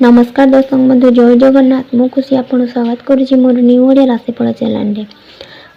नमस्कार दर्शक बंधु जय जगन्नाथ मु खुशी आपन स्वागत करुछि मोर न्यू ओडिया राशिफल चैनल रे।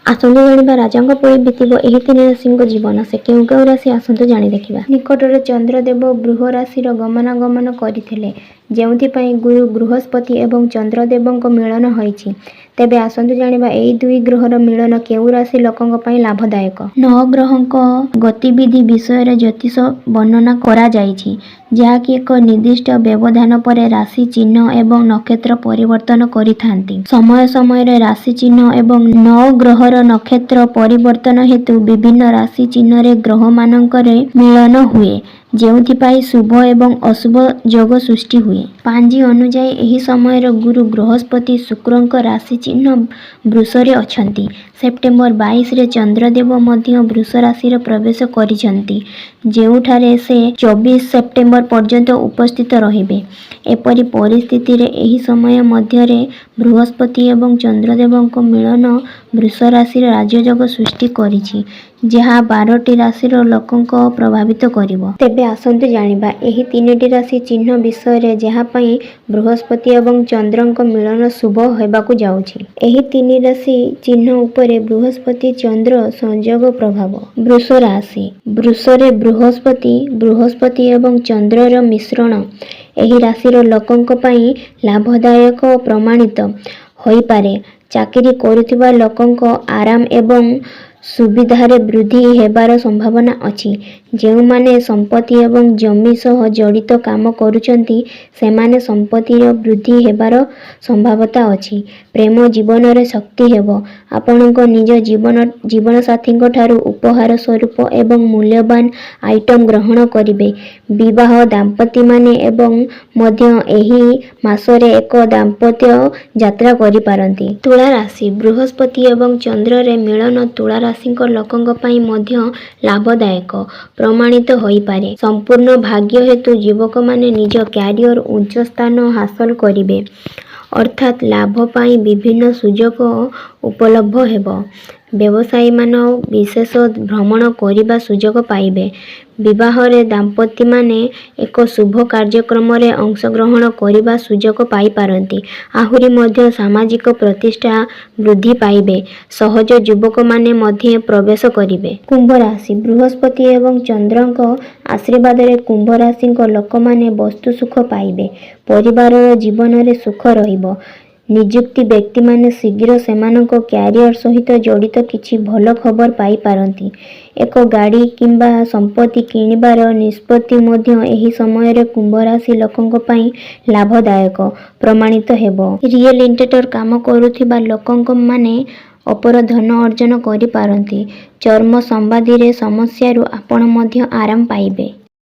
आसंतु जानिबा राजांक परि बीतिबो एही तीन राशिंक जीवन से केउ केउ राशि आसंतु जानि देखिबा। निकटरे चंद्रदेव बृह राशि रो गमनागमन करिथिले जेउथि पई गुरु बृहस्पति एवं चंद्रदेवंक मिलन होईछि। तेबे आसंतु जानिबा एही दुई ग्रहर मिलन केउ राशि लोकंक पई लाभदायक। नौ ग्रहंक गतिविधि विषय रे ज्योतिष वर्णना करा जाईछि जहाँकि एक निर्दिष्ट व्यवधान पर राशि चिन्ह एवं नक्षत्र परिवर्तन करिथांती। समय समय रे राशि चिन्ह एवं नौ ग्रहर नक्षत्र परिवर्तन हेतु विभिन्न राशि चिन्ह रे ग्रह मानंकरे मिलन हुए जेउथिपाई शुभ एवं अशुभ योग सृष्टि हुए। पांजी अनुसार एही समय रे गुरु बृहस्पति शुक्रंक राशि चिन्ह वृष रे अछंती। सेप्टेम्बर 22 रे चंद्रदेव मध्य वृष राशि रे प्रवेश करिसंती जेउठारे से 24 सेप्टेम्बर पर्यंत उपस्थित रहिबे। एपरि परिस्थिति रे एही समय मध्य रे बृहस्पति एवं चंद्रदेवंक मिलन वृष राशि रे राजयोग सृष्टि करिछि जहा 12टी राशि रो लोकंक प्रभावित करिवो। तेबे आसंतु जानिबा एही तीनटी राशि चिन्ह विषय रे जहा पई बृहस्पति एवं चंद्रंक मिलन शुभ हेबाकू जाउछि। एही तीन राशि चिन्ह उपरे बृहस्पति चंद्र संयोग प्रभाव। वृष राशि वृष रे बृहस्पति एवं चंद्र रो मिश्रण एही राशि रो लोकंक पई लाभदायक प्रमाणित होई पारे। चाकरी करुथिबा लोकंक आराम एवं सुविधारे वृद्धि हेबार संभावना अछि। जेउ माने संपत्ति एवं जमी सह जड़ित काम करूचंती सेमाने संपत्ति रो वृद्धि हेबार संभावना अछि। प्रेम जीवन रे शक्ति हेबो। आपनक निज जीवन साथीक ठारू उपहार स्वरूप एवं मूल्यवान आइटम ग्रहण करिवे। विवाह दाम्पत्य माने एवं मध्य एही मासरे एक दाम्पत्य यात्रा करि पारंती। तुला राशि बृहस्पति एवं चंद्र रे मिलन तुला राशिक लोकंक पई मध्य लाभदायक प्रमाणित होई पारे। संपूर्ण भाग्य हेतु युवक माने निज कैरियर उच्च स्थान हासिल करिवे अर्थात लाभ पाई विभिन्न सुयोग उपलब्ध हेबो। व्यवसायी मान विशेष भ्रमण करिबा सुयोग पाइबे। विवाह रे दाम्पत्य माने एक शुभ कार्यक्रम रे अंशग्रहण करिबा सुयोग पाई पारंती। आहुरी मध्य सामाजिक प्रतिष्ठा वृद्धि पाइबे। सहज युवक माने मध्य प्रवेश करिवे। कुंभ राशि बृहस्पति एवं चंद्रंक आशीर्वाद रे कुंभ राशिक लोक माने वस्तु सुख पाइबे। परिवार रो जीवन रे सुख रहिबो। नियुक्ति व्यक्ति माने शीघ्र सेमानक कैरियर सहित जड़ित किछि भल खबर पाई पारंती। एक गाड़ी किंबा संपत्ति किनिबार निष्पत्ति मध्य एही समय रे कुंभ राशि लोकंक पई लाभदायक प्रमाणित हेबो। रियल एस्टेट काम करूथिबा लोकंक माने अपर धन अर्जन करि पारंती। चर्म संबंधी रे समस्या रु आपण मध्य आराम पाइबे।